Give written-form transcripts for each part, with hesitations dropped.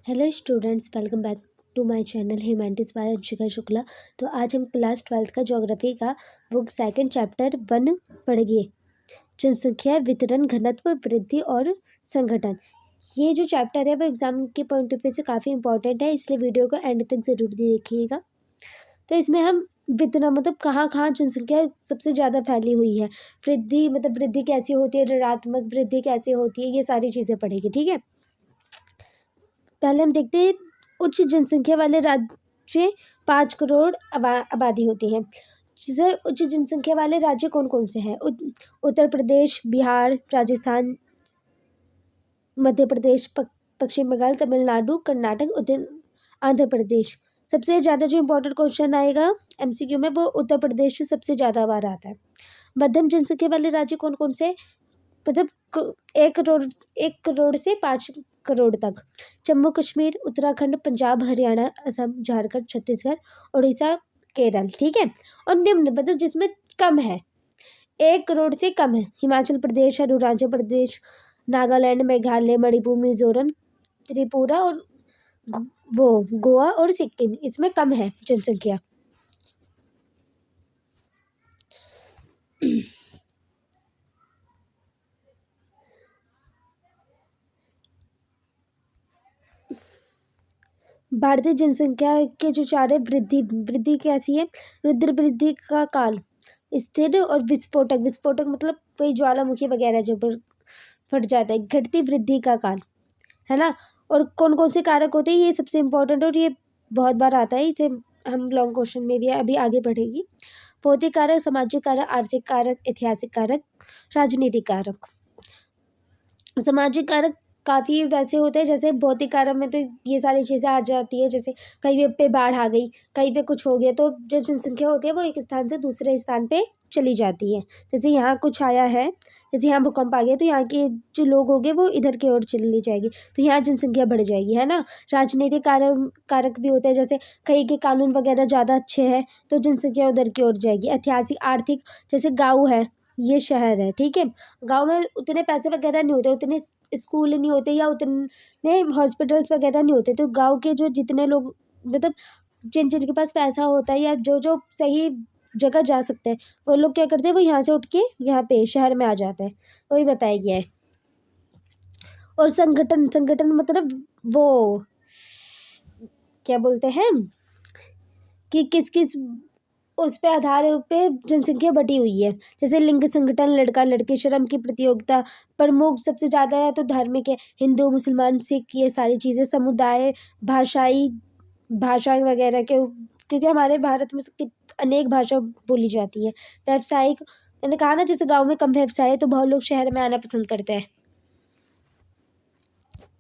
Hello students, welcome back to my channel humanities by Anshika Shukla. तो आज हम क्लास 12th का ज्योग्राफी का बुक सेकंड चैप्टर 1 पढ़ेंगे। जनसंख्या, वितरण, घनत्व, वृद्धि और संगठन। ये जो चैप्टर है वो एग्जाम के पॉइंट ऑफ व्यू से काफ़ी इंपॉर्टेंट है, इसलिए वीडियो को एंड तक ज़रूर देखिएगा। तो इसमें हम वितरण मतलब कहाँ कहाँ जनसंख्या सबसे ज़्यादा फैली हुई है, वृद्धि मतलब वृद्धि कैसी होती है, ऋणात्मक वृद्धि कैसे होती है, ये सारी चीज़ें पढ़ेंगे। ठीक है, पहले हम देखते हैं उच्च जनसंख्या वाले राज्य 5 करोड़ आबादी होती है। जैसे उच्च जनसंख्या वाले राज्य कौन कौन से हैं? उत्तर प्रदेश, बिहार, राजस्थान, मध्य प्रदेश, पश्चिम बंगाल, तमिलनाडु, कर्नाटक, आंध्र प्रदेश। सबसे ज़्यादा जो इम्पोर्टेंट क्वेश्चन आएगा एमसीक्यू में वो उत्तर प्रदेश से सबसे ज़्यादा बार आता है। मध्यम जनसंख्या वाले राज्य कौन कौन से? मतलब 1 करोड़ से 5 करोड़ तक। जम्मू कश्मीर, उत्तराखंड, पंजाब, हरियाणा, असम, झारखंड, छत्तीसगढ़, उड़ीसा, केरल। ठीक है, और निम्न मतलब जिसमें कम है, 1 करोड़ से कम है, हिमाचल प्रदेश, अरुणाचल प्रदेश, नागालैंड, मेघालय, मणिपुर, मिजोरम, त्रिपुरा और वो गोवा और सिक्किम, इसमें कम है जनसंख्या। भारतीय जनसंख्या के जो चार है, वृद्धि कैसी है? रुद्र वृद्धि का काल, स्थिर और विस्फोटक। विस्फोटक मतलब कोई ज्वालामुखी वगैरह जो पर फट जाता है। घटती वृद्धि का काल, है ना। और कौन कौन से कारक होते हैं, ये सबसे इम्पोर्टेंट और ये बहुत बार आता है, इसे हम लॉन्ग क्वेश्चन में भी अभी आगे बढ़ेगी। भौतिक कारक, सामाजिक कारक, आर्थिक कारक, ऐतिहासिक कारक, राजनीतिक कारक। सामाजिक कारक काफ़ी वैसे होते हैं, जैसे भौतिक कारक में तो ये सारी चीज़ें आ जाती है, जैसे कहीं पे बाढ़ आ गई, कहीं पे कुछ हो गया, तो जो जनसंख्या होती है वो एक स्थान से दूसरे स्थान पे चली जाती है। जैसे यहाँ कुछ आया है, जैसे यहाँ भूकंप आ गया, तो यहाँ के जो लोग होंगे वो इधर की ओर चली जाएगी, तो यहाँ जनसंख्या बढ़ जाएगी, है ना। राजनीतिक कारक भी होते हैं, जैसे कहीं के कानून वगैरह ज़्यादा अच्छे हैं तो जनसंख्या उधर की ओर जाएगी। ऐतिहासिक, आर्थिक, जैसे गाँव है, ये शहर है, ठीक है, गांव में उतने पैसे वगैरह नहीं होते, उतने स्कूल नहीं होते या उतने हॉस्पिटल्स वगैरह नहीं होते, तो गांव के जो जितने लोग मतलब जिनके पास पैसा होता है या जो जो सही जगह जा सकते हैं, वो लोग क्या करते हैं, वो यहाँ से उठ के यहाँ पे शहर में आ जाते हैं, वही बताया गया है। और संगठन, संगठन मतलब वो क्या बोलते हैं कि किस किस उस पे आधार पे जनसंख्या बटी हुई है। जैसे लिंग संगठन, लड़का लड़की, श्रम की प्रतियोगिता, प्रमुख सबसे ज़्यादा है तो धार्मिक है, हिंदू, मुसलमान, सिख, ये सारी चीज़ें। समुदाय, भाषाई, भाषा वगैरह के, क्योंकि हमारे भारत में अनेक भाषा बोली जाती है। व्यावसायिक, मैंने कहा ना जैसे गाँव में कम व्यवसाय है तो बहुत लोग शहर में आना पसंद करते हैं।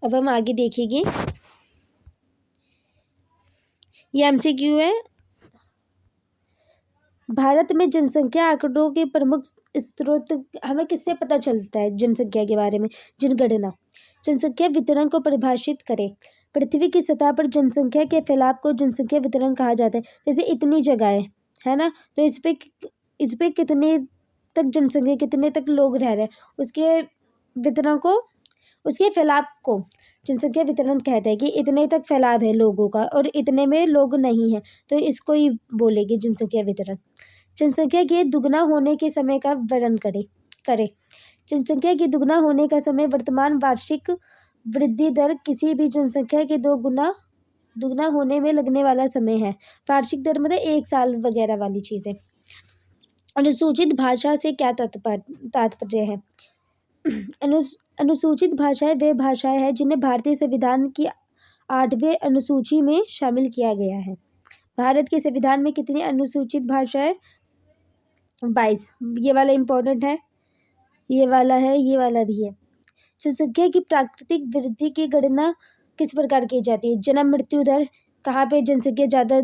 अब हम आगे देखेंगे, ये एमसीक्यू है। भारत में जनसंख्या आंकड़ों के प्रमुख स्रोत हमें किससे पता चलता है जनसंख्या के बारे में? जनगणना। जनसंख्या वितरण को परिभाषित करें। पृथ्वी की सतह पर जनसंख्या के फैलाव को जनसंख्या वितरण कहा जाता है। जैसे इतनी जगह है ना, तो इस पे कितने तक जनसंख्या, कितने तक लोग रह रहे हैं, उसके वितरण को, उसके फैलाव को जनसंख्या वितरण कहते हैं कि इतने तक फैलाव है लोगों का और इतने में लोग नहीं है, तो इसको ही बोलेंगे जनसंख्या वितरण। जनसंख्या के दुगना होने के समय का वर्णन करें। जनसंख्या के दुगना होने का समय वर्तमान वार्षिक वृद्धि दर किसी भी जनसंख्या के दुगना होने में लगने वाला समय है। वार्षिक दर मतलब 1 साल वगैरह वाली चीज़ है। अनुसूचित भाषा से क्या तात्पर्य है? अनुसूचित भाषाएं वे भाषाएं हैं जिन्हें भारतीय संविधान की 8वें अनुसूची में शामिल किया गया है। भारत के संविधान में कितनी अनुसूचित भाषाएं? 22। ये वाला इम्पोर्टेंट है, ये वाला है, ये वाला भी है। जनसंख्या की प्राकृतिक वृद्धि की गणना किस प्रकार की जाती है? जन्म मृत्यु दर, कहाँ पे जनसंख्या ज़्यादा,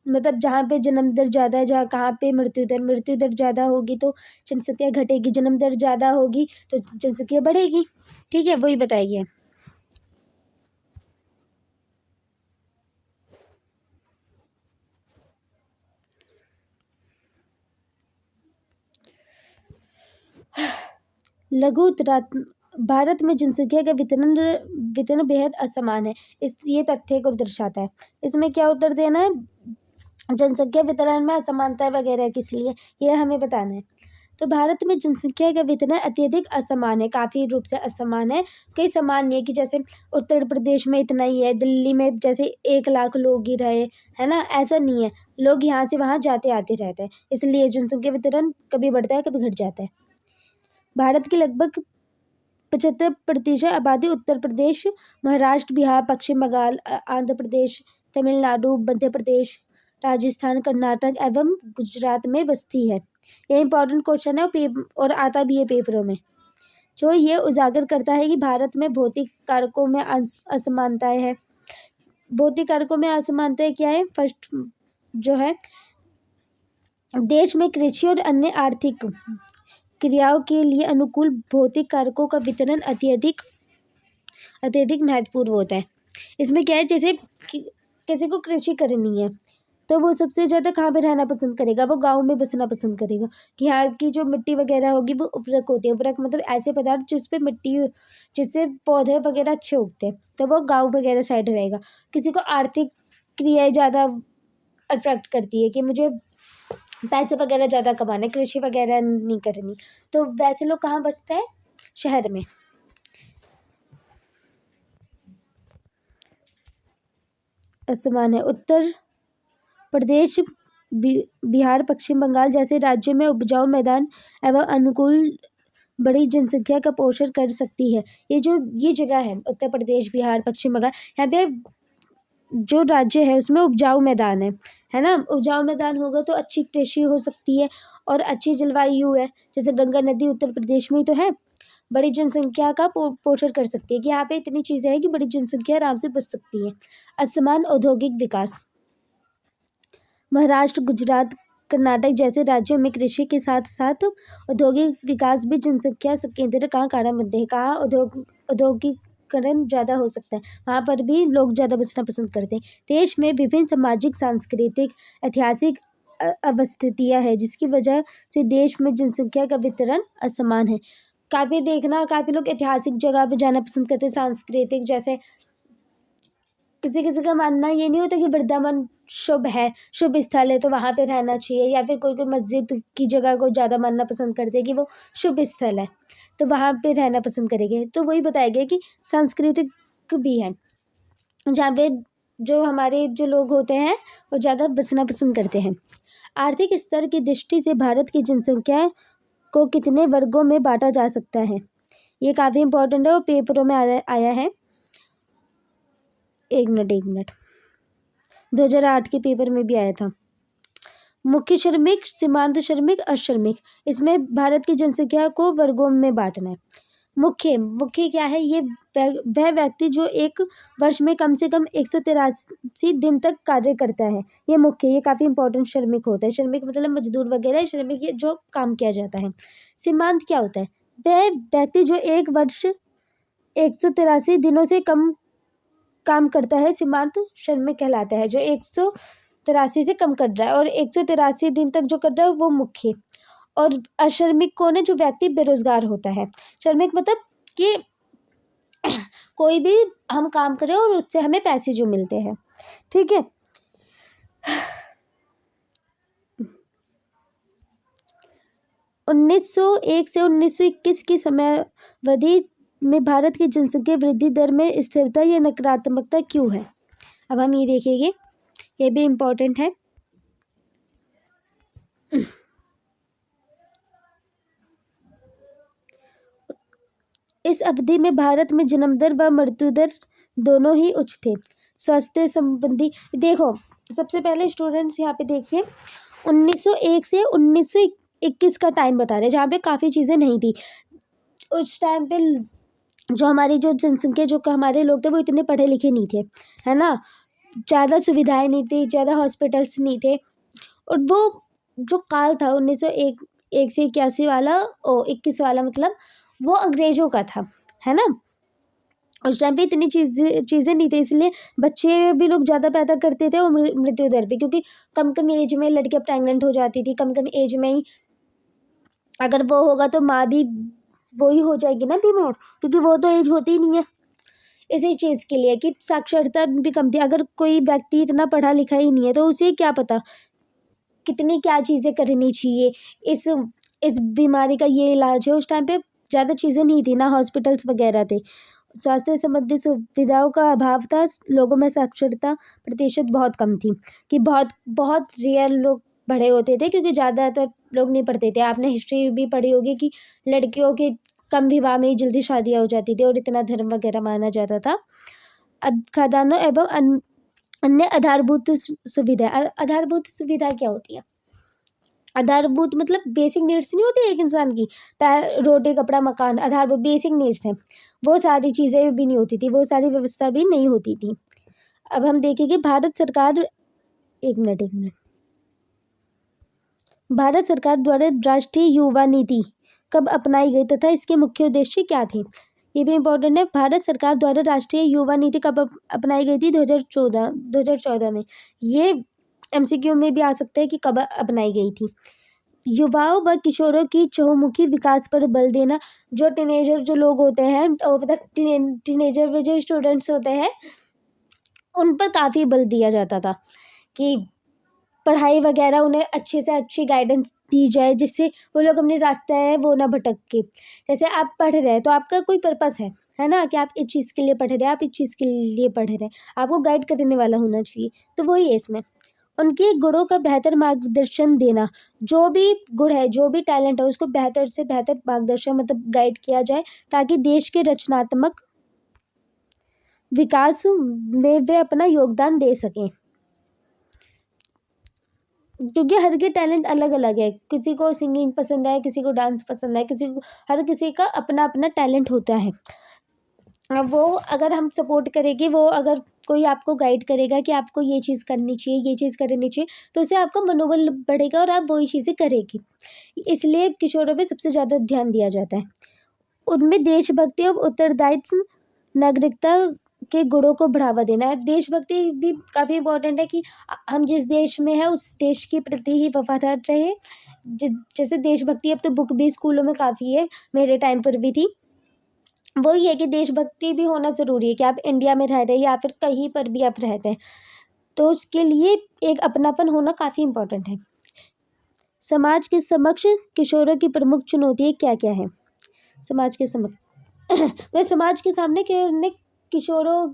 मतलब जहाँ पे जन्म दर ज़्यादा है, जहाँ कहाँ पे मृत्यु दर ज़्यादा होगी तो जनसंख्या घटेगी, जन्म दर ज़्यादा होगी तो जनसंख्या बढ़ेगी। ठीक है, वही बताइए। लघु भारत में जनसंख्या का वितरण वितरण बेहद असमान है। ये तथ्य को दर्शाता है। इसमें क्या उत्तर देना है? जनसंख्या वितरण में असमानता वगैरह किस लिए, ये हमें बताना है। तो भारत में जनसंख्या का वितरण अत्यधिक असमान है, काफ़ी रूप से असमान है। कई समान नहीं है कि जैसे उत्तर प्रदेश में इतना ही है, दिल्ली में जैसे 1 लाख लोग ही रहे, है ना, ऐसा नहीं है। लोग यहाँ से वहाँ जाते आते रहते हैं, इसलिए जनसंख्या वितरण कभी बढ़ता है कभी घट जाता है। भारत की लगभग 75% आबादी उत्तर प्रदेश, महाराष्ट्र, बिहार, पश्चिम बंगाल, आंध्र प्रदेश, तमिलनाडु, मध्य प्रदेश, राजस्थान, कर्नाटक एवं गुजरात में बसती है। ये इंपॉर्टेंट क्वेश्चन है और आता भी है पेपरों में, जो ये उजागर करता है कि भारत में भौतिक कारकों में असमानताएं हैं। भौतिक कारकों में असमानताएं क्या है? फर्स्ट जो है, देश में कृषि और अन्य आर्थिक क्रियाओं के लिए अनुकूल भौतिक कारकों का वितरण अत्यधिक महत्वपूर्ण होता है। इसमें क्या है, जैसे किसी को कृषि करनी है तो वो सबसे ज़्यादा कहाँ पे रहना पसंद करेगा? वो गांव में बसना पसंद करेगा कि यहाँ की जो मिट्टी वगैरह होगी वो उपरक होती है। उपरक मतलब ऐसे पदार्थ जिससे पौधे वगैरह अच्छे उगते हैं, तो वो गाँव वगैरह साइड रहेगा। किसी को आर्थिक क्रियाएँ ज़्यादा अट्रैक्ट करती है कि मुझे पैसे वगैरह ज़्यादा कमाने, कृषि वगैरह नहीं करनी, तो वैसे लोग कहाँ बसते हैं? शहर में। असमान है। उत्तर प्रदेश, बिहार, पश्चिम बंगाल जैसे राज्यों में उपजाऊ मैदान एवं अनुकूल बड़ी जनसंख्या का पोषण कर सकती है। ये जगह है उत्तर प्रदेश, बिहार, पश्चिम बंगाल, यहाँ पे जो राज्य है उसमें उपजाऊ मैदान है ना। उपजाऊ मैदान होगा तो अच्छी कृषि हो सकती है और अच्छी जलवायु है। जैसे गंगा नदी उत्तर प्रदेश में ही तो है। बड़ी जनसंख्या का पोषण कर सकती है कि यहाँ पे इतनी चीज़ें हैं कि बड़ी जनसंख्या आराम से बच सकती है। असमान औद्योगिक विकास, महाराष्ट्र, गुजरात, कर्नाटक जैसे राज्यों में कृषि के साथ साथ औद्योगिक विकास भी जनसंख्या केंद्र का कारण बनते हैं। कहाँ औद्योगिकरण ज़्यादा हो सकता है, वहाँ पर भी लोग ज़्यादा बसना पसंद करते हैं। देश में विभिन्न सामाजिक, सांस्कृतिक, ऐतिहासिक अवस्थितियाँ हैं, जिसकी वजह से देश में जनसंख्या का वितरण असमान है। काफ़ी लोग ऐतिहासिक जगह पे जाना पसंद करते हैं, सांस्कृतिक, जैसे किसी किसी का मानना ये नहीं होता कि वृंदावन शुभ है, शुभ स्थल है तो वहाँ पे रहना चाहिए, या फिर कोई मस्जिद की जगह को ज़्यादा मानना पसंद करते हैं कि वो शुभ स्थल है तो वहाँ पे रहना पसंद करेंगे। तो वही बताया गया कि सांस्कृतिक भी है, जहाँ पे जो हमारे जो लोग होते हैं वो ज़्यादा बसना पसंद करते हैं। आर्थिक स्तर की दृष्टि से भारत की जनसंख्या को कितने वर्गों में बांटा जा सकता है? ये काफ़ी इंपॉर्टेंट है और पेपरों में आया है। एक मिनट 2008 के पेपर में भी आया था। मुख्य श्रमिक, सीमांत श्रमिक, अश्रमिक, इसमें भारत की जनसंख्या को वर्गों में बांटना है। मुख्य क्या है? ये वह व्यक्ति जो एक वर्ष में कम से कम 183 दिन तक कार्य करता है, ये मुख्य, ये काफ़ी इंपॉर्टेंट श्रमिक होता है। श्रमिक मतलब मजदूर वगैरह, श्रमिक ये जो काम किया जाता है। सीमांत क्या होता है? वह व्यक्ति जो एक वर्ष 183 दिनों से कम काम करता है, सीमांत श्रमिक कहलाता है। जो 183 से कम कर रहा है और 183 दिन तक जो कर रहा है वो मुख्य। और अश्रमिक कौन है? जो व्यक्ति बेरोजगार होता है। श्रमिक मतलब कि कोई भी हम काम करें और उससे हमें पैसे जो मिलते हैं, ठीक है। 1901 से 1921 की समयावधि में भारत की जनसंख्या वृद्धि दर में स्थिरता या नकारात्मकता क्यों है? अब हम ये देखेंगे, ये भी इम्पोर्टेंट है। इस अवधि में भारत में जन्म दर व मृत्यु दर दोनों ही उच्च थे। स्वास्थ्य संबंधी देखो, सबसे पहले स्टूडेंट्स यहाँ पे देखिए 1901 से 1921 का टाइम बता रहे हैं, जहाँ पे काफ़ी चीज़ें नहीं थी उस टाइम पे। जो हमारी जो जनसंख्या, जो हमारे लोग थे वो इतने पढ़े लिखे नहीं थे, है ना। ज़्यादा सुविधाएं नहीं थी, ज़्यादा हॉस्पिटल्स नहीं थे। और वो जो काल था 1901 से 81 वाला 21 वाला, मतलब वो अंग्रेज़ों का था, है ना। उस टाइम पे इतनी चीज़ें नहीं थी, इसलिए बच्चे भी लोग ज़्यादा पैदा करते थे और मृत्यु दर भी, क्योंकि कम कम एज में लड़कियां प्रेग्नेंट हो जाती थी। कम कम एज में ही अगर वो होगा तो माँ भी वो ही हो जाएगी ना बीमार, क्योंकि वो तो एज होती ही नहीं है। इसी चीज़ के लिए कि साक्षरता भी कम थी। अगर कोई व्यक्ति इतना पढ़ा लिखा ही नहीं है तो उसे क्या पता कितनी क्या चीज़ें करनी चाहिए। इस बीमारी का ये इलाज है, उस टाइम पे ज़्यादा चीज़ें नहीं थी, ना हॉस्पिटल्स वगैरह थे। स्वास्थ्य संबंधी सुविधाओं का अभाव था, लोगों में साक्षरता प्रतिशत बहुत कम थी, कि बहुत बहुत रेयर लोग पढ़े होते थे, क्योंकि ज़्यादातर लोग नहीं पढ़ते थे। आपने हिस्ट्री भी पढ़ी होगी कि लड़कियों के कम विवाह में ही जल्दी शादियाँ हो जाती थी और इतना धर्म वगैरह माना जाता था। अब खाद्यान्नों एवं अन्य आधारभूत सुविधा। आधारभूत सुविधा क्या होती है? आधारभूत मतलब बेसिक नीड्स नहीं होती एक इंसान की, रोटी कपड़ा मकान, आधारभूत बेसिक नीड्स हैं। वो सारी चीज़ें भी नहीं होती थी, वो सारी व्यवस्था भी नहीं होती थी। अब हम देखेंगे भारत सरकार, एक मिनट, भारत सरकार द्वारा राष्ट्रीय युवा नीति कब अपनाई गई तथा इसके मुख्य उद्देश्य क्या थे? ये भी इम्पोर्टेंट है। भारत सरकार द्वारा राष्ट्रीय युवा नीति कब अपनाई गई थी? 2014 में। ये MCQ में भी आ सकता है कि कब अपनाई गई थी। युवाओं व किशोरों की चहुमुखी विकास पर बल देना। जो टीनेजर जो लोग होते हैं, मतलब टीनेजर में जो स्टूडेंट्स होते हैं, उन पर काफ़ी बल दिया जाता था कि पढ़ाई वगैरह उन्हें अच्छे से अच्छी गाइडेंस दी जाए, जिससे वो लोग अपने रास्ते है वो ना भटक के। जैसे आप पढ़ रहे हैं तो आपका कोई पर्पस है ना, कि आप इस चीज़ के लिए पढ़ रहे हैं, आप इस चीज़ के लिए पढ़ रहे हैं, आपको गाइड करने वाला होना चाहिए। तो वही है इसमें। उनके गुणों का बेहतर मार्गदर्शन देना। जो भी गुण है, जो भी टैलेंट है, उसको बेहतर से बेहतर मार्गदर्शन मतलब गाइड किया जाए, ताकि देश के रचनात्मक विकास में वे अपना योगदान दे सकें। क्योंकि हर के टैलेंट अलग अलग है, किसी को सिंगिंग पसंद है, किसी को डांस पसंद है, हर किसी का अपना अपना टैलेंट होता है। अब वो अगर हम सपोर्ट करेंगे, वो अगर कोई आपको गाइड करेगा कि आपको ये चीज़ करनी चाहिए, ये चीज़ करनी चाहिए, तो उससे आपका मनोबल बढ़ेगा और आप वही चीज़ें करेंगे। इसलिए किशोरों पे सबसे ज़्यादा ध्यान दिया जाता है। उनमें देशभक्ति और उत्तरदायित्व, नागरिकता के गुणों को बढ़ावा देना है। देशभक्ति भी काफ़ी इम्पोर्टेंट है कि हम जिस देश में हैं उस देश के प्रति ही वफादार रहे। जैसे देशभक्ति, अब तो बुक भी स्कूलों में काफ़ी है, मेरे टाइम पर भी थी। वही है कि देशभक्ति भी होना ज़रूरी है, कि आप इंडिया में रह रहे हैं या फिर कहीं पर भी आप रहते हैं, तो उसके लिए एक अपनापन होना काफ़ी इम्पोर्टेंट है। समाज के समक्ष किशोरों की प्रमुख चुनौतियाँ क्या क्या है? समाज के समक्ष समाज के सामने किशोरों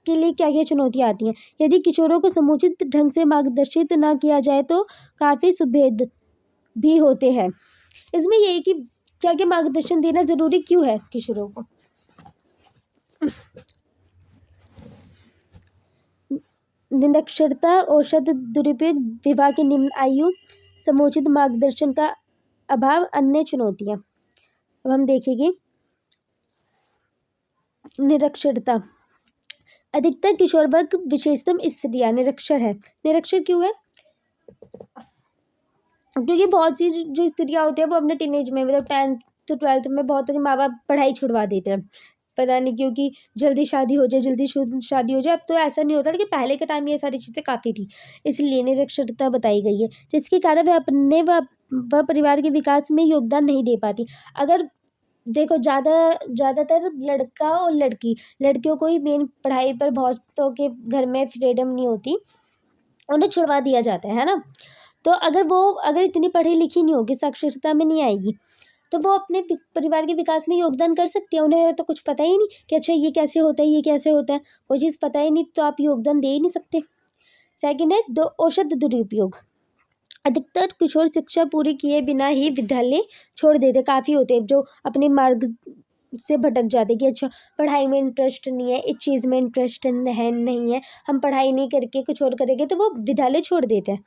के लिए क्या क्या चुनौतियाँ आती हैं? यदि किशोरों को समुचित ढंग से मार्गदर्शित ना किया जाए तो काफ़ी सुभेद भी होते हैं। इसमें यही कि क्या क्या मार्गदर्शन देना ज़रूरी क्यों है किशोरों को? निरक्षरता, औषध दुरुपयोग, विवाह की निम्न आयु, समुचित मार्गदर्शन का अभाव, अन्य चुनौतियाँ। अब हम देखेंगे निरक्षरता। अधिकतर किशोर वर्ग, विशेषतम स्त्रियां निरक्षर है। निरक्षर क्यों है? क्योंकि बहुत सी जो स्त्रियां होती है वो अपने टीनेज में, मतलब 10th to 12th में बहुत माँ बाप पढ़ाई छुड़वा देते हैं, पता नहीं क्योंकि जल्दी शादी हो जाए, जल्दी शादी हो जाए। अब तो ऐसा नहीं होता, लेकिन पहले के टाइम में ये सारी चीज़ें काफ़ी थी, इसलिए निरक्षरता बताई गई है, जिसके कारण वह अपने व परिवार के विकास में योगदान नहीं दे पाती। अगर देखो, ज़्यादातर लड़का और लड़कियों को ही मेन पढ़ाई पर, बहुतों के घर में फ्रीडम नहीं होती, उन्हें छुड़वा दिया जाता है ना। तो अगर इतनी पढ़ी लिखी नहीं होगी, साक्षरता में नहीं आएगी, तो वो अपने परिवार के विकास में योगदान कर सकती है। उन्हें तो कुछ पता ही नहीं कि अच्छा ये कैसे होता है, ये कैसे होता है, वो चीज़ पता ही नहीं, तो आप योगदान दे ही नहीं सकते। सेकंड है औषध दुरुपयोग। अधिकतर किशोर शिक्षा पूरी किए बिना ही विद्यालय छोड़ देते, काफ़ी होते हैं जो अपने मार्ग से भटक जाते कि अच्छा पढ़ाई में इंटरेस्ट नहीं है, इस चीज़ में इंटरेस्ट नहीं है, हम पढ़ाई नहीं करके कुछ और करेंगे, तो वो विद्यालय छोड़ देते हैं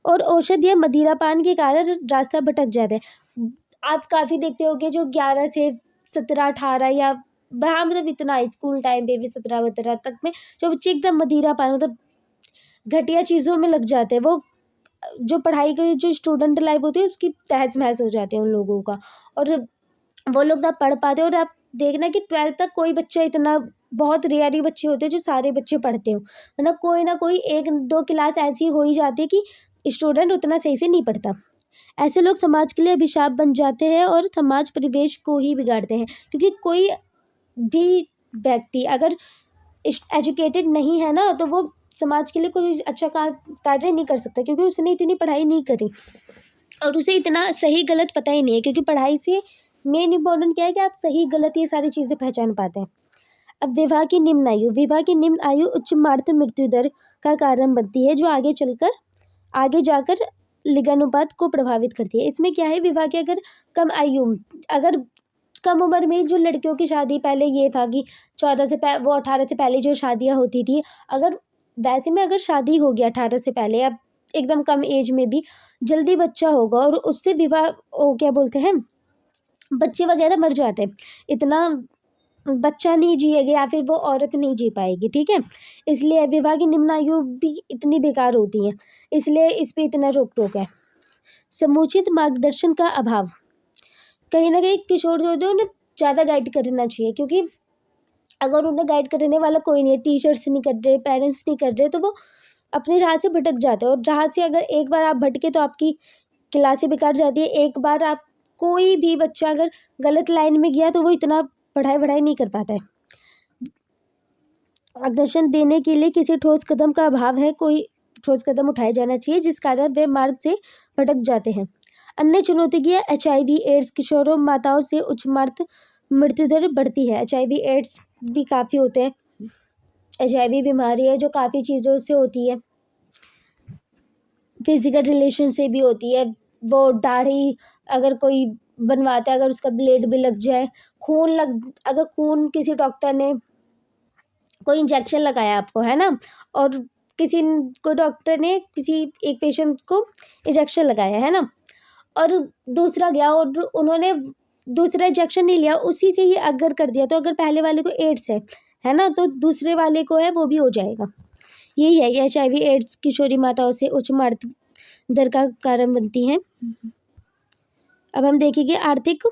और औषध या मदिरापान के कारण रास्ता भटक जाते हैं। आप काफ़ी देखते होंगे जो 11 से 17 18 या हाँ, मतलब इतना स्कूल टाइम पे भी 17 तक में जो बच्चे एकदम मदिरापान मतलब घटिया चीज़ों में लग जाते हैं, वो जो पढ़ाई की जो स्टूडेंट लाइफ होती है उसकी तहस महस हो जाते हैं उन लोगों का, और वो लोग ना पढ़ पाते। और आप देखना कि 12th तक कोई बच्चा इतना, बहुत रेयर ही बच्चे होते हैं जो सारे बच्चे पढ़ते हो, वरना कोई ना कोई 1-2 क्लास ऐसी हो ही जाती है कि स्टूडेंट उतना सही से नहीं पढ़ता। ऐसे लोग समाज के लिए अभिशाप बन जाते हैं और समाज परिवेश को ही बिगाड़ते हैं, क्योंकि कोई भी व्यक्ति अगर एजुकेटेड नहीं है ना, तो वो समाज के लिए कोई अच्छा कार्य नहीं कर सकता, क्योंकि उसने इतनी पढ़ाई नहीं करी और उसे इतना सही गलत पता ही नहीं है, क्योंकि पढ़ाई से मेन इम्पोर्टेंट क्या है कि आप सही गलत ये सारी चीज़ें पहचान पाते हैं। अब विवाह की निम्न आयु, विवाह की निम्न आयु उच्च मातृ मृत्यु दर का कारण बनती है, जो आगे जाकर लिंगानुपात को प्रभावित करती है। इसमें क्या है, विवाह की अगर कम उम्र में जो लड़कियों की शादी, पहले ये था कि 18 से पहले जो शादियां होती थी, अगर वैसे में अगर शादी हो गया 18 से पहले या एकदम कम एज में भी, जल्दी बच्चा होगा और उससे विवाह क्या बोलते हैं, बच्चे वगैरह मर जाते हैं, इतना बच्चा नहीं जिएगा या फिर वो औरत नहीं जी पाएगी, ठीक है। इसलिए विवाह की निम्न आयु भी इतनी बेकार होती है, इसलिए इस पे इतना रोक टोक है। समुचित मार्गदर्शन का अभाव, कहीं ना कहीं किशोर जो होते हैं उन्हें ज़्यादा गाइड करना चाहिए, क्योंकि अगर उन्हें गाइड करने वाला कोई नहीं है, टीचर्स नहीं कर रहे, पेरेंट्स नहीं कर रहे, तो वो अपनी राह से भटक जाते हैं, और राह से अगर एक बार आप भटके तो आपकी क्लासें बिगाड़ जाती है। एक बार आप कोई भी बच्चा अगर गलत लाइन में गया तो वो इतना पढ़ाई नहीं कर पाता है। मार्गदर्शन देने के लिए किसी ठोस कदम का अभाव है, कोई ठोस कदम उठाया जाना चाहिए, जिस कारण वे मार्ग से भटक जाते हैं। अन्य चुनौती की HIV एड्स, किशोरों माताओं से उच्च मृत्यु दर बढ़ती है। HIV एड्स भी काफ़ी होते हैं, HIV बीमारी है जो काफ़ी चीज़ों से होती है, फिजिकल रिलेशन से भी होती है। वो दाढ़ी अगर कोई बनवाता है, अगर उसका ब्लेड भी लग जाए, अगर खून किसी डॉक्टर ने कोई इंजेक्शन लगाया आपको, है ना, और कोई डॉक्टर ने किसी एक पेशेंट को इंजेक्शन लगाया, है ना, और दूसरा गया और उन्होंने दूसरा इंजेक्शन नहीं लिया, उसी से ही अगर कर दिया, तो अगर पहले वाले को एड्स है ना, तो दूसरे वाले को है वो भी हो जाएगा। यही है, HIV एड्स किशोरी माताओं से उच्च मृत्यु दर का कारण बनती है। अब हम देखेंगे आर्थिक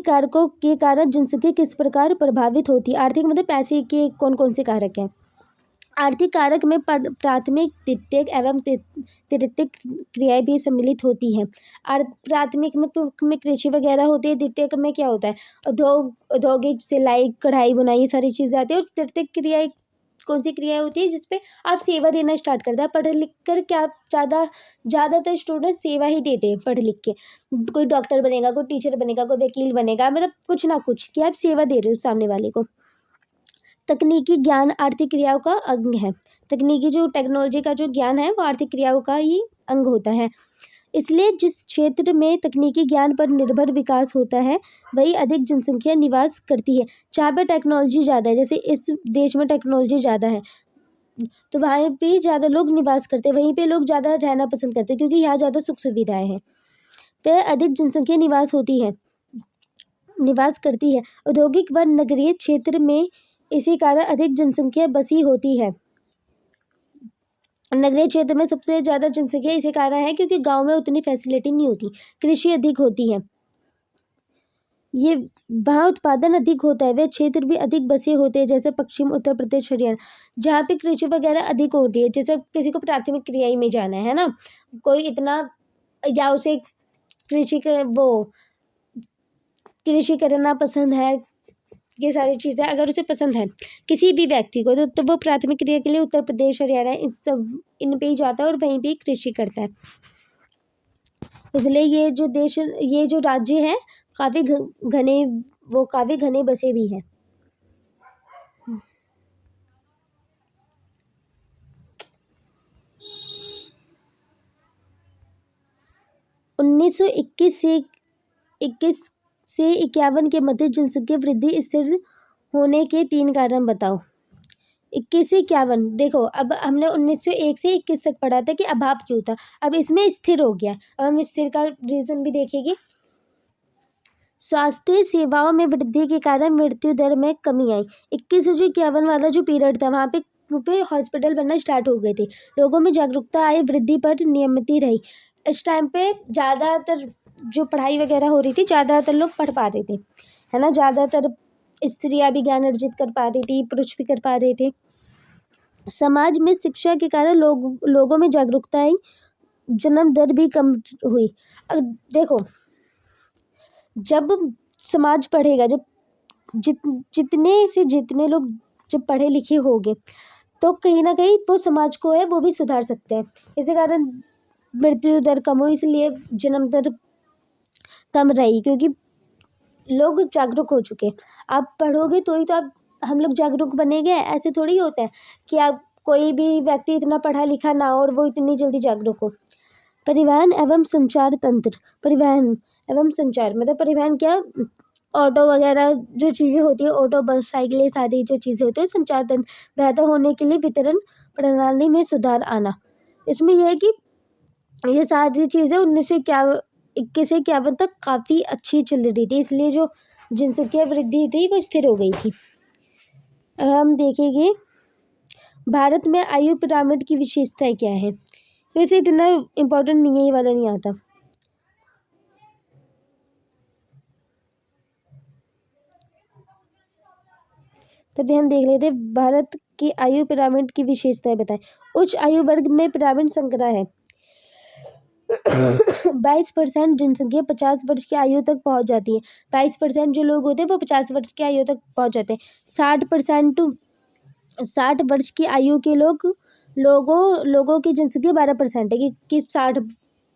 कारकों के कारण जनसंख्या किस प्रकार प्रभावित होती है। आर्थिक मतलब पैसे के कौन कौन से कारक हैं। आर्थिक कारक में प्राथमिक, द्वितीयक एवं तृतीयक क्रियाएं भी सम्मिलित होती हैं। प्राथमिक में कृषि वगैरह होती है, द्वितीयक में क्या होता है, औद्योगिक, सिलाई, कढ़ाई, बुनाई, ये सारी चीज़ें आती है, और तृतीयक क्रियाएं कौन सी क्रिया होती है, जिसपे आप सेवा देना स्टार्ट करते हैं। पढ़ लिख कर क्या ज़्यादातर स्टूडेंट सेवा ही देते हैं पढ़ लिख के, कोई डॉक्टर बनेगा, कोई टीचर बनेगा, कोई वकील बनेगा, मतलब कुछ ना कुछ कि आप सेवा दे रहे हो सामने वाले को। तकनीकी ज्ञान आर्थिक क्रियाओं का अंग है। तकनीकी जो टेक्नोलॉजी का जो ज्ञान है वो आर्थिक क्रियाओं का ही अंग होता है। इसलिए जिस क्षेत्र में तकनीकी ज्ञान पर निर्भर विकास होता है वही अधिक जनसंख्या निवास करती है। जहाँ पे टेक्नोलॉजी ज़्यादा है, जैसे इस देश में टेक्नोलॉजी ज़्यादा है, तो वहाँ पे ज़्यादा लोग निवास करते हैं, वहीं पे लोग ज़्यादा रहना पसंद करते हैं, क्योंकि यहाँ ज़्यादा सुख सुविधाएं हैं, तो अधिक जनसंख्या निवास करती है। औद्योगिक व नगरीय क्षेत्र में इसी कारण अधिक जनसंख्या बसी होती है। नगरीय क्षेत्र में सबसे ज़्यादा जनसंख्या इसी कारण है क्योंकि गांव में उतनी फैसिलिटी नहीं होती, कृषि अधिक होती है, ये वहाँ उत्पादन अधिक होता है, वे क्षेत्र भी अधिक बसे होते हैं, जैसे पश्चिम उत्तर प्रदेश, हरियाणा, जहाँ पे कृषि वगैरह अधिक होती है। जैसे किसी को प्राथमिक क्रिया में जाना है ना, कोई इतना या उसे कृषि करना पसंद है, ये सारी चीज़ें अगर उसे पसंद है किसी भी व्यक्ति को, तो वो प्राथमिक क्रिया के लिए उत्तर प्रदेश, हरियाणा, इन पे ही जाता है और वहीं पे कृषि करता है। इसलिए ये जो राज्य है काफ़ी घने बसे भी हैं। उन्नीस सौ 21 से 51 के मध्य जनसंख्या वृद्धि स्थिर होने के 3 कारण बताओ। 21 से 51, देखो अब हमने 1901 से 21 तक पढ़ा था कि अभाव क्यों था, अब इसमें स्थिर हो गया। अब हम स्थिर का रीजन भी देखेंगे। स्वास्थ्य सेवाओं में वृद्धि के कारण मृत्यु दर में कमी आई। 21 से जो 51 वाला जो पीरियड था वहाँ पे हॉस्पिटल बनना स्टार्ट हो गए थे, लोगों में जागरूकता आई, वृद्धि पर नियमित रही। इस टाइम पे ज़्यादातर जो पढ़ाई वगैरह हो रही थी, ज़्यादातर लोग पढ़ पा रहे थे, है ना, ज़्यादातर स्त्रियाँ भी ज्ञान अर्जित कर पा रही थी, पुरुष भी कर पा रहे थे। समाज में शिक्षा के कारण लोगों में जागरूकता आई, जन्म दर भी कम हुई। देखो, जब समाज पढ़ेगा, जब जित जितने से जितने लोग जब पढ़े लिखे होंगे, तो कहीं ना कहीं वो समाज को है वो भी सुधार सकते हैं। इसी कारण मृत्यु दर कम हुई, इसलिए जन्म दर कम रही, क्योंकि लोग जागरूक हो चुके। आप पढ़ोगे तो ही तो आप हम लोग जागरूक बनेंगे। ऐसे थोड़ी होता है कि आप कोई भी व्यक्ति इतना पढ़ा लिखा ना हो और वो इतनी जल्दी जागरूक हो। परिवहन एवं संचार तंत्र। परिवहन एवं संचार मतलब परिवहन क्या, ऑटो वगैरह जो चीज़ें होती है, ऑटो बस साइकिल, ये सारी जो चीज़ें होती है, संचार तंत्र बेहतर होने के लिए वितरण प्रणाली में सुधार आना। इसमें यह है कि ये सारी चीज़ें 1921 से 1951 तक काफ़ी अच्छी चल रही थी, इसलिए जो जनसंख्या वृद्धि थी वो स्थिर हो गई थी। अब हम देखेंगे भारत में आयु पिरामिड की विशेषताएं क्या है। वैसे इतना इम्पोर्टेंट नहीं है, ये वाला नहीं आता। तभी हम देख लेते हैं भारत की आयु पिरामिड की विशेषताएं बताएं। उच्च आयु वर्ग में पिरामिड संकरा है। 22% जनसंख्या 50 वर्ष की आयु तक पहुंच जाती है। 22% जो लोग होते हैं वो 50 वर्ष की आयु तक पहुंच जाते हैं। 60 वर्ष की आयु के लोगों की जनसंख्या 12% है कि 60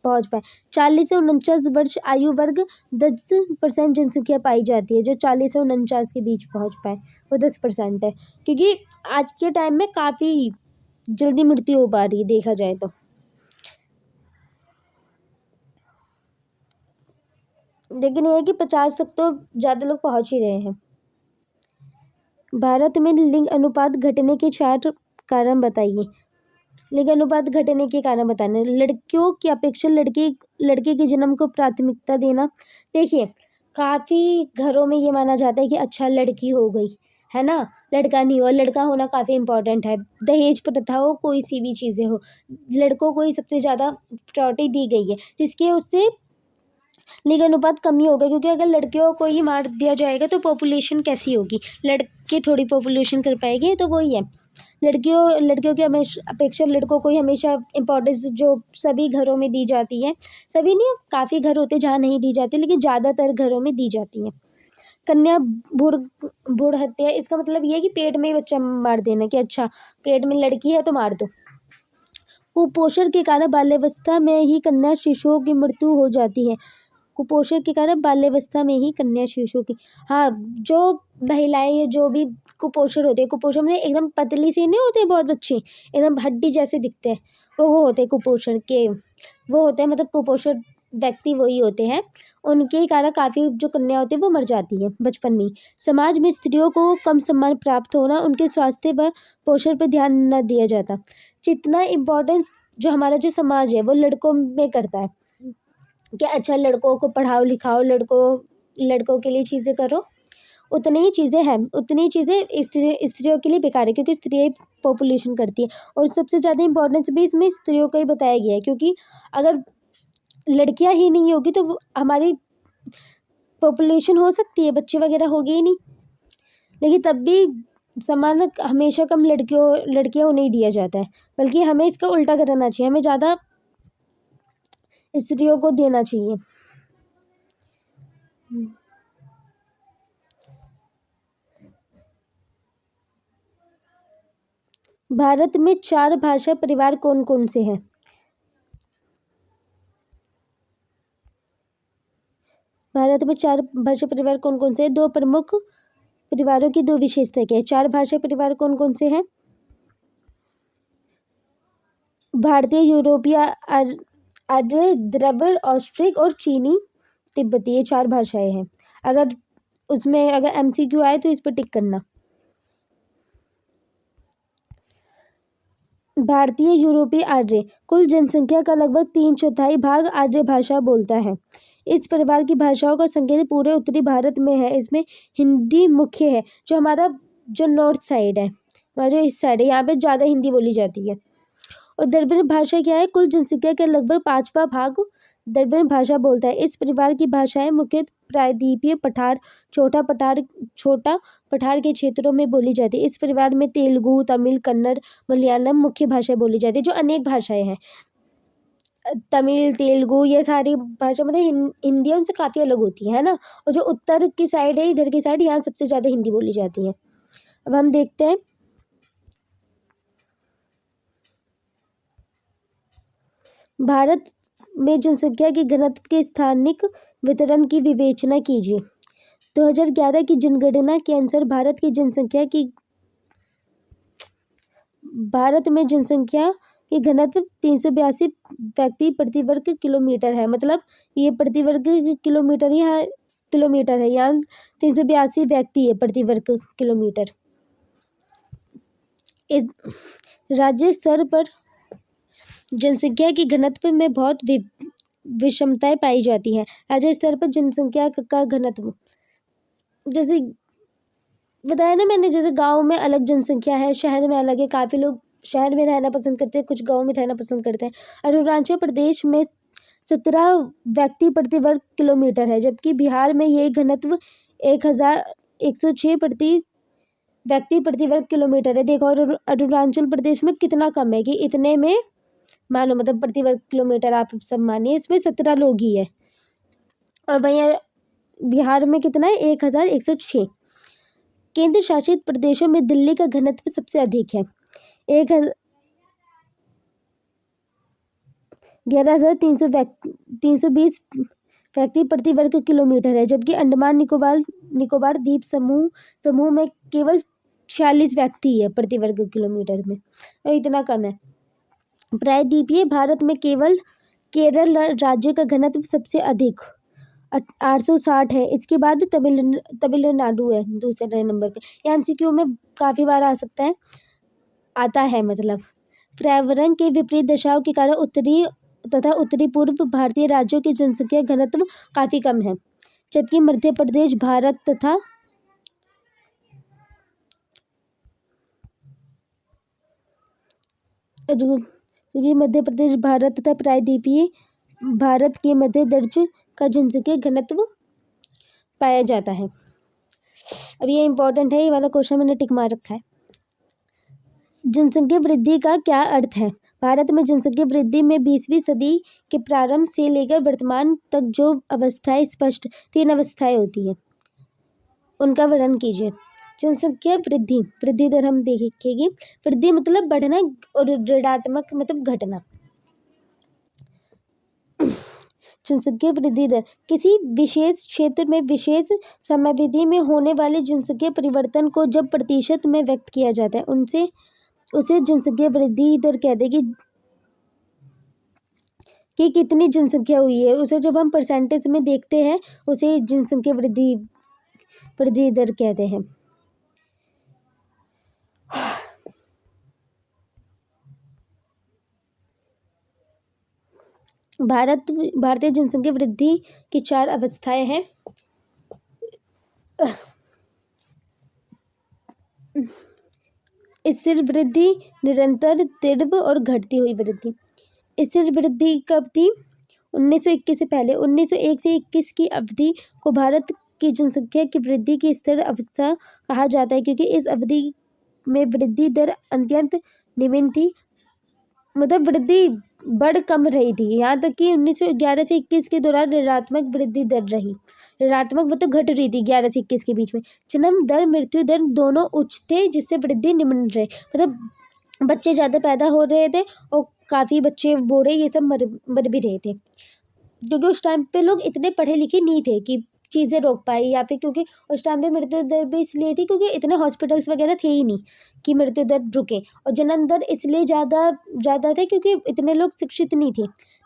पहुंच पाए। 40 से 49 वर्ष आयु वर्ग 10% जनसंख्या पाई जाती है। जो 40 से 49 के बीच पहुंच पाए वो 10% है, क्योंकि आज के टाइम में काफ़ी जल्दी मृत्यु हो पा रही है देखा जाए तो। लेकिन ये है कि 50 तक तो ज़्यादा लोग पहुंच ही रहे हैं। भारत में लिंग अनुपात घटने के 4 कारण बताइए। लिंग अनुपात घटने के कारण बताने। लड़कियों की अपेक्षा लड़के के जन्म को प्राथमिकता देना। देखिए, काफ़ी घरों में ये माना जाता है कि अच्छा लड़की हो गई है ना, लड़का नहीं हो। लड़का होना काफ़ी इम्पोर्टेंट है। दहेज प्रथा हो, कोई सी भी चीज़ें हो, लड़कों को ही सबसे ज़्यादा प्रायोरिटी दी गई है, जिसके उससे लिंग अनुपात कमी होगा। क्योंकि अगर लड़कियों को ही मार दिया जाएगा तो पॉपुलेशन कैसी होगी, लड़के थोड़ी पॉपुलेशन कर पाएंगे। तो वही है, लड़कियों की हमेशा अपेक्षा लड़कों को ही हमेशा इम्पोर्टेंस जो सभी घरों में दी जाती है। सभी नहीं, काफ़ी घर होते जहाँ नहीं दी जाती, लेकिन ज़्यादातर घरों में दी जाती है। कन्या भ्रूण हत्या, इसका मतलब ये है कि पेट में ही बच्चा मार देना, कि अच्छा पेट में लड़की है तो मार दो। कुपोषण के कारण बाल्यावस्था में ही कन्या शिशुओं की मृत्यु हो जाती है। कुपोषण के कारण बाल्यावस्था में ही कन्या शिशु की, हाँ, जो महिलाएं या जो भी कुपोषण होते हैं, कुपोषण में एकदम पतली सी नहीं होते बहुत बच्चे, एकदम हड्डी जैसे दिखते हैं, वो होते हैं कुपोषण के, वो होते हैं मतलब कुपोषण व्यक्ति वही होते हैं। उनके कारण काफ़ी जो कन्या होती है वो मर जाती है बचपन में ही। समाज में स्त्रियों को कम सम्मान प्राप्त होना, उनके स्वास्थ्य व पोषण पर ध्यान न दिया जाता। जितना इम्पोर्टेंस जो हमारा जो समाज है वो लड़कों में करता है कि अच्छा लड़कों को पढ़ाओ लिखाओ, लड़कों के लिए चीज़ें करो, उतनी ही चीज़ें हैं, उतनी ही चीज़ें स्त्रियों के लिए बेकार है, क्योंकि स्त्रियाँ ही पॉपुलेशन करती है। और सबसे ज़्यादा इम्पोर्टेंस भी इसमें स्त्रियों का ही बताया गया है, क्योंकि अगर लड़कियां ही नहीं होगी तो हमारी पॉपुलेशन हो सकती है, बच्चे वगैरह होंगे ही नहीं। लेकिन तब भी सम्मान हमेशा कम लड़कियों को नहीं दिया जाता है, बल्कि हमें इसका उल्टा करना चाहिए, हमें ज़्यादा स्त्रियों को देना चाहिए। भारत में 4 भाषा परिवार कौन कौन से हैं। भारत में 4 भाषा परिवार कौन कौन से हैं। 2 प्रमुख परिवारों की 2 विशेषताएं क्या है। 4 भाषा परिवार कौन कौन से हैं। भारतीय, यूरोपीय, आर्य, द्रविड़, ऑस्ट्रिक और चीनी तिब्बती, ये 4 भाषाएं हैं। अगर MCQ आए तो इस पर टिक करना। भारतीय, यूरोपीय, आर्य, कुल जनसंख्या का लगभग 3/4 भाग आर्य भाषा बोलता है। इस परिवार की भाषाओं का संकेत पूरे उत्तरी भारत में है। इसमें हिंदी मुख्य है, जो हमारा जो नॉर्थ साइड है, हमारा जो इस साइड है, यहाँ पे ज़्यादा हिंदी बोली जाती है। और द्रविड़ भाषा क्या है, कुल जनसंख्या का लगभग 5वां भाग द्रविड़ भाषा बोलता है। इस परिवार की भाषाएं मुख्यतः प्रायद्वीपीय पठार छोटा पठार के क्षेत्रों में बोली जाती है। इस परिवार में तेलुगु, तमिल, कन्नड़, मलयालम मुख्य भाषाएं बोली जाती है, जो अनेक भाषाएं हैं। तमिल, तेलुगु ये सारी भाषा मतलब हिंदी उनसे काफ़ी अलग होती है ना। और जो उत्तर की साइड है, इधर की साइड, यहाँ सबसे ज़्यादा हिंदी बोली जाती है। अब हम देखते हैं भारत में जनसंख्या की घनत्व के स्थानिक वितरण की विवेचना कीजिए। 2011 की जनगणना के अनुसार भारत में जनसंख्या की घनत्व 382 व्यक्ति प्रति वर्ग किलोमीटर है। मतलब ये प्रति वर्ग किलोमीटर यहाँ किलोमीटर है, यहाँ 382 व्यक्ति है प्रति वर्ग किलोमीटर। इस राज्य स्तर पर जनसंख्या की घनत्व में बहुत विषमताएं पाई जाती हैं। राज्य स्तर पर जनसंख्या का घनत्व जैसे बताया ना मैंने, जैसे गांव में अलग जनसंख्या है, शहर में अलग है। काफ़ी लोग शहर में रहना पसंद करते हैं, कुछ गांव में रहना पसंद करते हैं। अरुणाचल प्रदेश में 17 व्यक्ति प्रति वर्ग किलोमीटर है, जबकि बिहार में ये घनत्व 1106 व्यक्ति प्रति वर्ग किलोमीटर है। देखो और अरुणाचल प्रदेश में कितना कम है कि इतने में मानो मतलब प्रति वर्ग किलोमीटर आप सब मानिए, इसमें 17 लोग ही है। और वहीं बिहार में कितना है, 1106। केंद्र शासित प्रदेशों में दिल्ली का घनत्व सबसे अधिक है, 11,320 व्यक्ति प्रति वर्ग किलोमीटर है, जबकि अंडमान निकोबार द्वीप समूह में केवल 46 व्यक्ति है प्रति वर्ग किलोमीटर में, और इतना कम है। प्रायद्वीपीय भारत में केवल केरल राज्य का घनत्व सबसे अधिक 860 है। इसके बाद तमिलनाडु है दूसरे नंबर पे। ये एमसीक्यू में काफ़ी बार आता है। मतलब पर्यावरण के विपरीत दशाओं के कारण उत्तरी तथा उत्तरी पूर्व भारतीय राज्यों की जनसंख्या घनत्व काफ़ी कम है, जबकि मध्य प्रदेश भारत तथा प्रायद्वीपीय भारत के मध्य दर्जे का जनसंख्या घनत्व पाया जाता है। अब ये इंपॉर्टेंट है, ये वाला क्वेश्चन मैंने टिक मार रखा है। जनसंख्या वृद्धि का क्या अर्थ है? भारत में जनसंख्या वृद्धि में 20वीं सदी के प्रारंभ से लेकर वर्तमान तक जो अवस्थाएं स्पष्ट 3 अवस्थाएं होती हैं, उनका वर्णन कीजिए। जनसंख्या वृद्धि दर हम देखेंगे। वृद्धि मतलब बढ़ना और ऋणात्मक मतलब घटना। जनसंख्या वृद्धि दर किसी विशेष क्षेत्र में विशेष समयावधि में होने वाले जनसंख्या परिवर्तन को जब प्रतिशत में व्यक्त किया जाता है, उसे जनसंख्या वृद्धि दर कहते हैं। कि कितनी जनसंख्या हुई है, उसे जब हम परसेंटेज में देखते हैं, उसे जनसंख्या वृद्धि दर कहते हैं। भारतीय जनसंख्या वृद्धि की 4 अवस्थाएं हैं। स्थिर वृद्धि, निरंतर, तीव्र और घटती हुई वृद्धि। स्थिर वृद्धि कब थी? 1921 से पहले। 1901 से 21 की अवधि को भारत की जनसंख्या की वृद्धि की स्थिर अवस्था कहा जाता है, क्योंकि इस अवधि में वृद्धि दर अत्यंत निम्न थी। मतलब वृद्धि बढ़ कम रही थी, यहाँ तक कि 1911 से 21 के दौरान ऋणात्मक वृद्धि दर रही। ऋणात्मक मतलब घट रही थी 11 से 21 के बीच में। जन्म दर, मृत्यु दर दोनों उच्च थे, जिससे वृद्धि निम्न रहे। मतलब बच्चे ज़्यादा पैदा हो रहे थे और काफ़ी बच्चे बूढ़े ये सब मर भी रहे थे, क्योंकि उस टाइम पे लोग इतने पढ़े लिखे नहीं थे कि चीज़ें रोक पाए, या फिर क्योंकि उस टाइम पे मृत्यु दर भी इसलिए थी क्योंकि इतने हॉस्पिटल्स वगैरह थे ही नहीं कि मृत्यु दर रुके, और जन्म दर इसलिए ज़्यादा थे क्योंकि इतने लोग शिक्षित नहीं थे।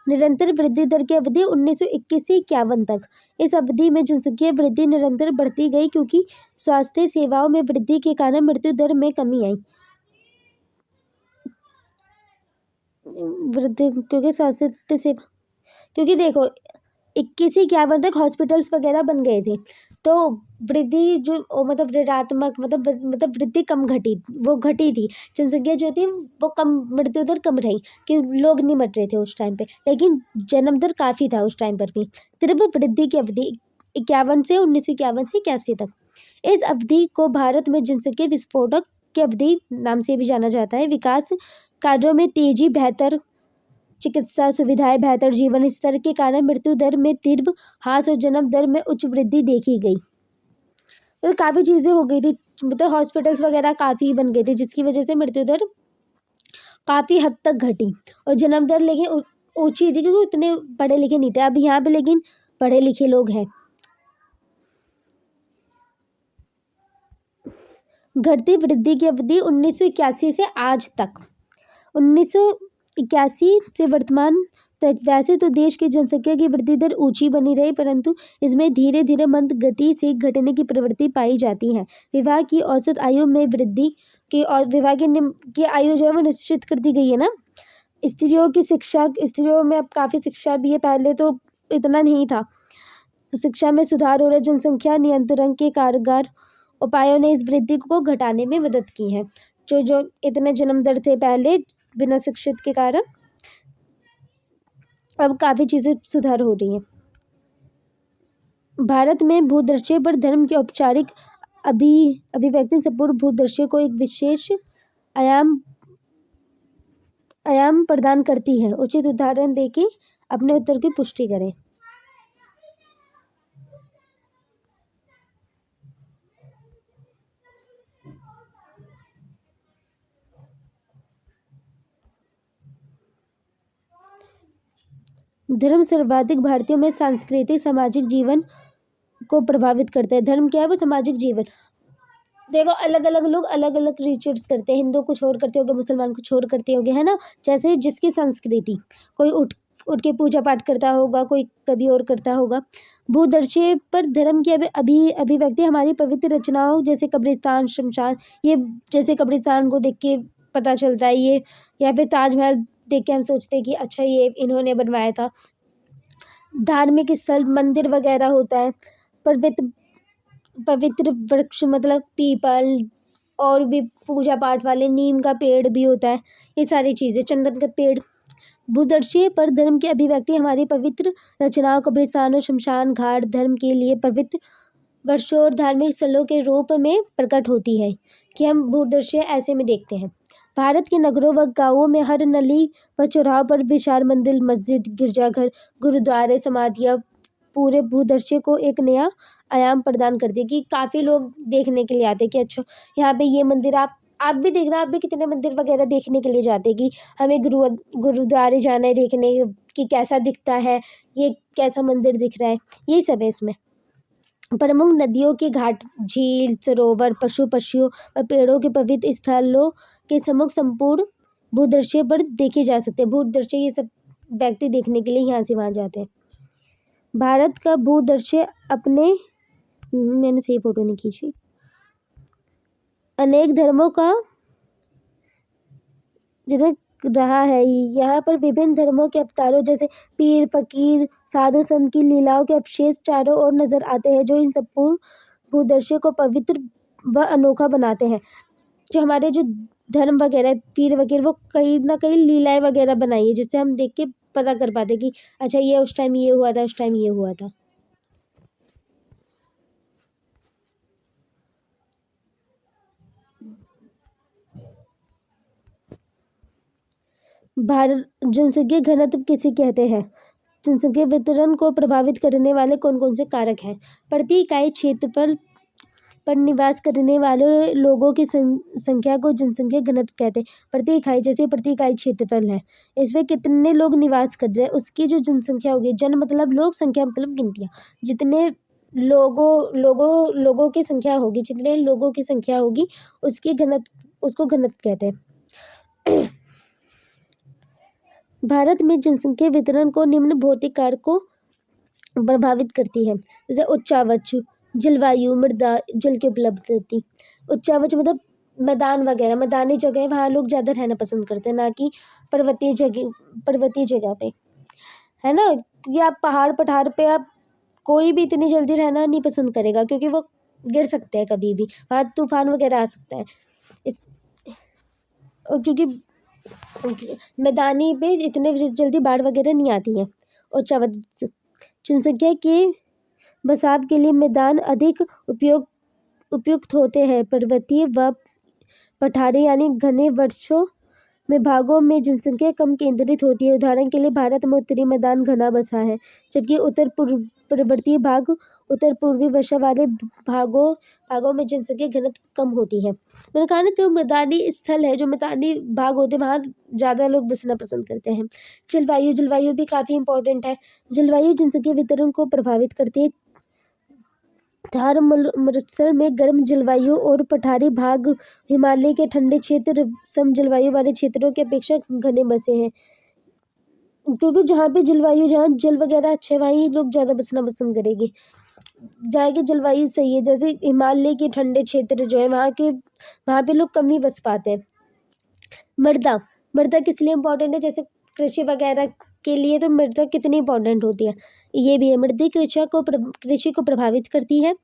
निरंतर वृद्धि दर की अवधि 1921 से 51 तक। इस अवधि में जनसंख्या वृद्धि निरंतर बढ़ती गई, क्योंकि स्वास्थ्य सेवाओं में वृद्धि के कारण मृत्यु दर में कमी आई। वृद्धि क्योंकि स्वास्थ्य सेवा, क्योंकि देखो 21 से 51 तक हॉस्पिटल्स वगैरह बन गए थे, तो वृद्धि जो मतलब ऋणात्मक मतलब वृद्धि कम घटी थी। जनसंख्या जो थी वो कम, मृत्यु दर कम रही, कि लोग नहीं मर रहे थे उस टाइम पे, लेकिन जन्म दर काफ़ी था उस टाइम पर भी। तीव्र वृद्धि की अवधि 1951 से 1951 से 81 तक। इस अवधि को भारत में जनसंख्या विस्फोटक की अवधि नाम से भी जाना जाता है। विकास कार्यों में तेजी, बेहतर चिकित्सा सुविधाएं, बेहतर जीवन स्तर के कारण मृत्यु दर में तीव्र ह्रास और जन्म दर में उच्च वृद्धि देखी गई। तो काफ़ी चीज़ें हो गई थी, मतलब हॉस्पिटल्स वगैरह काफ़ी बन गए थे, जिसकी वजह से मृत्यु दर काफ़ी हद तक घटी और जन्म दर लेकिन ऊंची थी, क्योंकि उतने पढ़े लिखे नहीं थे। अब यहाँ पे लेकिन पढ़े लिखे लोग हैं। घटती वृद्धि की अवधि 1981 से आज तक। 1981 से वर्तमान तक वैसे तो देश की जनसंख्या की वृद्धि दर ऊंची बनी रही, परंतु इसमें धीरे धीरे मंद गति से घटने की प्रवृत्ति पाई जाती है। विवाह की औसत आयु में वृद्धि की और विवाह की आयु जो है वो निश्चित कर दी गई है ना। स्त्रियों की शिक्षा, स्त्रियों में अब काफ़ी शिक्षा भी है, पहले तो इतना नहीं था। शिक्षा में सुधार हो रहा है। जनसंख्या नियंत्रण के कारगर उपायों ने इस वृद्धि को घटाने में मदद की है। जो इतने जन्म दर थे पहले बिना शिक्षित के कारण, अब काफ़ी चीज़ें सुधार हो रही हैं। भारत में भूदृश्य पर धर्म की औपचारिक अभिव्यक्ति संपूर्ण भूदृश्य को एक विशेष आयाम प्रदान करती है। उचित उदाहरण देके अपने उत्तर की पुष्टि करें। धर्म सर्वाधिक भारतीयों में सांस्कृतिक सामाजिक जीवन को प्रभावित करता है। धर्म क्या है? वो सामाजिक जीवन। देखो अलग अलग लोग अलग अलग रिचुअल्स करते हैं। हिंदू कुछ और करते होंगे, मुसलमान कुछ और करते होंगे, है ना। जैसे जिसकी संस्कृति, कोई उठ के पूजा पाठ करता होगा, कोई कभी और करता होगा। भूदर्शे पर धर्म की अभिव्यक्ति हमारी पवित्र रचनाओं जैसे कब्रिस्तान, शमशान, ये जैसे कब्रिस्तान को देख के पता चलता है। ये या फिर ताजमहल देख के हम सोचते हैं कि अच्छा ये इन्होंने बनवाया था। धार्मिक स्थल, मंदिर वगैरह होता है। पवित्र वृक्ष मतलब पीपल, और भी पूजा पाठ वाले नीम का पेड़ भी होता है। ये सारी चीज़ें, चंदन का पेड़। भूदर्शे पर धर्म की अभिव्यक्ति हमारी पवित्र रचनाओं, कब्रिस्तानों, शमशान घाट धर्म के लिए पवित्र वर्षों और धार्मिक स्थलों के रूप में प्रकट होती है, कि हम भूदर्शे ऐसे में देखते हैं। भारत के नगरों व गांवों में हर नली व चौराहों पर विशाल मंदिर, मस्जिद, गिरजाघर, गुरुद्वारे, समाधियाँ पूरे भूदर्शे को एक नया आयाम प्रदान करती है, कि काफ़ी लोग देखने के लिए आते हैं कि अच्छा यहाँ पे ये मंदिर, आप भी देखना, आप भी कितने मंदिर वगैरह देखने के लिए जाते हैं कि हमें गुरुद्वारे जाना है देखने कि कैसा दिखता है, ये कैसा मंदिर दिख रहा है, यही सब है इसमें। प्रमुख नदियों के घाट, झील, सरोवर, पशु पक्षियों व पेड़ों के पवित्र स्थलों के सम्मुख संपूर्ण भूदृश्य पर देखे जा सकते हैं। भूदृश्य ये सब व्यक्ति देखने के लिए यहाँ से वहाँ जाते हैं। भारत का भूदृश्य अपने मैंने सही फोटो नहीं खींची। अनेक धर्मों का जनक रहा है। यहाँ पर विभिन्न धर्मों के अवतारों जैसे पीर, फकीर, साधु संत की लीलाओं के अवशेष चारों ओर नजर आते हैं, जो इन संपूर्ण भूदृश्य को पवित्र व अनोखा बनाते हैं। जो हमारे जो धर्म वगैरह पीर वगैरह, वो कहीं ना कहीं लीलाएं वगैरह बनाई है, जिससे हम देख के पता कर पाते कि अच्छा ये उस टाइम ये हुआ था, उस टाइम ये हुआ था। भारत जनसंख्या घनत्व किसे कहते हैं? जनसंख्या वितरण को प्रभावित करने वाले कौन कौन से कारक हैं? प्रति इकाई क्षेत्रफल पर निवास करने वाले लोगों की संख्या को जनसंख्या घनत्व कहते हैं। प्रति इकाई, जैसे प्रति इकाई क्षेत्रफल है, इसमें कितने लोग निवास कर रहे हैं, उसकी जो जनसंख्या होगी, जन मतलब लोग, संख्या मतलब गिनतियाँ, जितने लोगों की संख्या होगी, जितने लोगों की संख्या होगी उसकी घनत्व, उसको घनत्व कहते हैं। भारत में जनसंख्या वितरण को निम्न भौतिक कारकों प्रभावित करती है, जैसे उच्चावच, जलवायु, मृदा, जल की उपलब्धता। उच्चावच मतलब मैदान वगैरह, मैदानी जगह, वहाँ लोग ज़्यादा रहना पसंद करते हैं, ना कि पर्वतीय जगह पे, है ना। क्योंकि आप पहाड़ पठार पे आप कोई भी इतनी जल्दी रहना नहीं पसंद करेगा, क्योंकि वो गिर सकते हैं कभी भी, वहाँ तूफान वगैरह आ सकता है। क्योंकि मैदानी पे इतने जल्दी बाढ़ वगैरह नहीं आती है। उच्चावच जनसंख्या के बसाव के लिए मैदान अधिक उपयुक्त होते हैं। पर्वतीय व पठारी यानी घने वृक्षों में भागों में जनसंख्या कम केंद्रित होती है। उदाहरण के लिए भारत में उत्तरी मैदान घना बसा है, जबकि पर्वतीय भाग उत्तर पूर्वी वर्षा वाले भागों में जनसंख्या घनत्व कम होती है। मैंने कहा ना, जो मैदानी स्थल है, जो मैदानी भाग होते हैं, वहाँ ज़्यादा लोग बसना पसंद करते हैं। जलवायु भी काफ़ी इंपॉर्टेंट है। जलवायु जनसंख्या वितरण को प्रभावित करती है। थार मरुस्थल में गर्म जलवायु और पठारी भाग हिमालय के ठंडे क्षेत्र सम जलवायु वाले क्षेत्रों की अपेक्षा घने बसे हैं, क्योंकि जहाँ जल वगैरह अच्छे, वहीं लोग ज़्यादा बसना पसंद करेंगे। जहाँ की जलवायु सही है, जैसे हिमालय के ठंडे क्षेत्र जो है, वहाँ पे लोग कम ही बस पाते हैं। मृदा किस लिए इम्पोर्टेंट है? जैसे कृषि वगैरह के लिए तो मृदा कितनी इम्पोर्टेंट होती है, ये भी है। मृदा कृषि को प्रभावित करती है।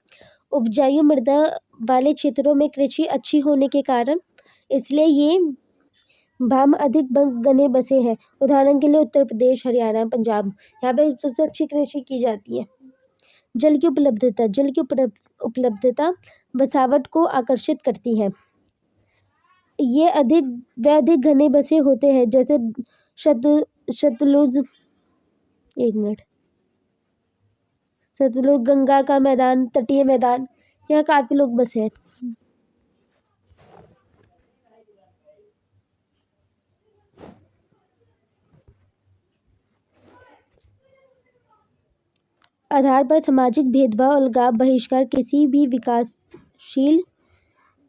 उपजाऊ मृदा वाले क्षेत्रों में कृषि अच्छी होने के कारण इसलिए ये भाम अधिक घने बसे हैं। उदाहरण के लिए उत्तर प्रदेश, हरियाणा, पंजाब, यहाँ पे सबसे अच्छी कृषि की जाती है। जल की उपलब्धता बसावट को आकर्षित करती है। ये अधिक घने बसे होते हैं, जैसे सतलुज गंगा का मैदान, तटीय मैदान, यहाँ काफी लोग बसे हैं। आधार पर सामाजिक भेदभाव, अलगाव, बहिष्कार किसी भी विकासशील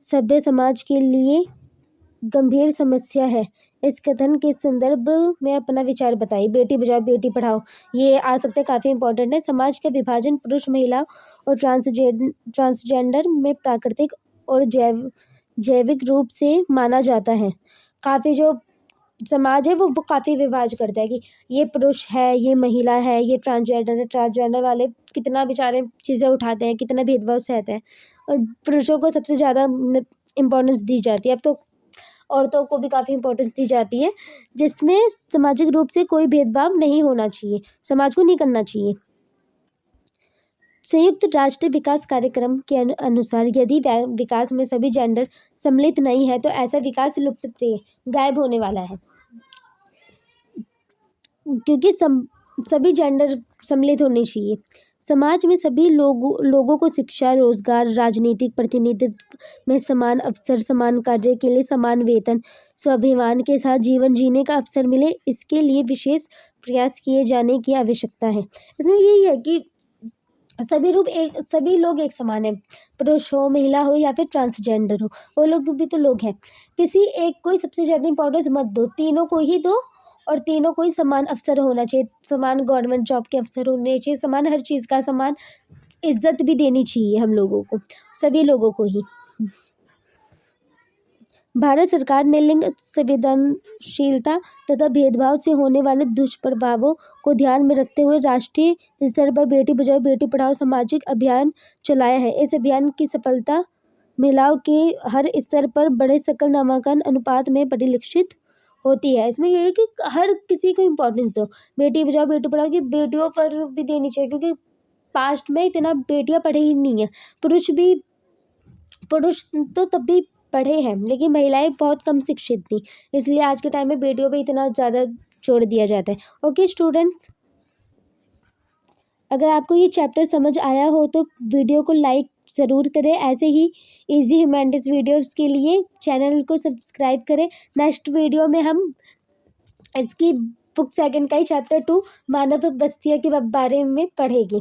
सभ्य समाज के लिए गंभीर समस्या है। इस कथन के संदर्भ में अपना विचार बताइए। बेटी बचाओ बेटी पढ़ाओ, ये आ सकते हैं, काफ़ी इंपॉर्टेंट है। समाज का विभाजन पुरुष, महिला और ट्रांसजेंडर में प्राकृतिक और जैविक रूप से माना जाता है। काफ़ी जो समाज है वो काफ़ी विभाजन करता है कि ये पुरुष है, ये महिला है, ये ट्रांसजेंडर है। ट्रांसजेंडर वाले कितना बेचारे चीज़ें उठाते हैं, कितना भेदभाव सहते हैं, और पुरुषों को सबसे ज़्यादा इम्पोर्टेंस दी जाती है। अब तो औरतों को भी काफ़ी इम्पोर्टेंस दी जाती है, जिसमें सामाजिक रूप से कोई भेदभाव नहीं होना चाहिए, समाज को नहीं करना चाहिए। संयुक्त राष्ट्र विकास कार्यक्रम के अनुसार यदि विकास में सभी जेंडर सम्मिलित नहीं है तो ऐसा विकास लुप्तप्राय, गायब होने वाला है, क्योंकि सभी जेंडर सम्मिलित होने चाहिए। समाज में सभी लोगों को शिक्षा, रोजगार, राजनीतिक प्रतिनिधित्व में समान अवसर, समान कार्य के लिए समान वेतन, स्वाभिमान के साथ जीवन जीने का अवसर मिले, इसके लिए विशेष प्रयास किए जाने की आवश्यकता है। इसमें यही है कि सभी लोग एक समान है, पुरुष हो, महिला हो या फिर ट्रांसजेंडर हो, वो लोग भी तो लोग हैं। किसी एक को सबसे ज़्यादा इंपॉर्टेंस मत दो, तीनों को ही दो, और तीनों को ही समान अवसर होना चाहिए, समान गवर्नमेंट जॉब के अवसर होने चाहिए, समान हर चीज़ का, समान इज्जत भी देनी चाहिए हम लोगों को, सभी लोगों को ही। भारत सरकार ने लिंग संवेदनशीलता तथा भेदभाव से होने वाले दुष्प्रभावों को ध्यान में रखते हुए राष्ट्रीय स्तर पर बेटी बचाओ बेटी पढ़ाओ सामाजिक अभियान चलाया है। इस अभियान की सफलता महिलाओं के हर स्तर पर बड़े सकल नामांकन अनुपात में परिलक्षित होती है। इसमें यह है कि हर किसी को इम्पोर्टेंस दो, बेटी बचाओ बेटी पढ़ाओ की बेटियों पर भी देनी चाहिए, क्योंकि पास्ट में इतना बेटियां पढ़ी ही नहीं है। पुरुष तो तब भी पढ़े हैं, लेकिन महिलाएं बहुत कम शिक्षित थी, इसलिए आज के टाइम में बेटियों पे इतना ज़्यादा जोर दिया जाता है। ओके स्टूडेंट्स, अगर आपको ये चैप्टर समझ आया हो तो वीडियो को लाइक ज़रूर करें। ऐसे ही इजी ह्यूमैनिटीज़ वीडियोस के लिए चैनल को सब्सक्राइब करें। नेक्स्ट वीडियो में हम इसकी बुक सेकंड का ही चैप्टर 2 मानव बस्तियों के बारे में पढ़ेंगे।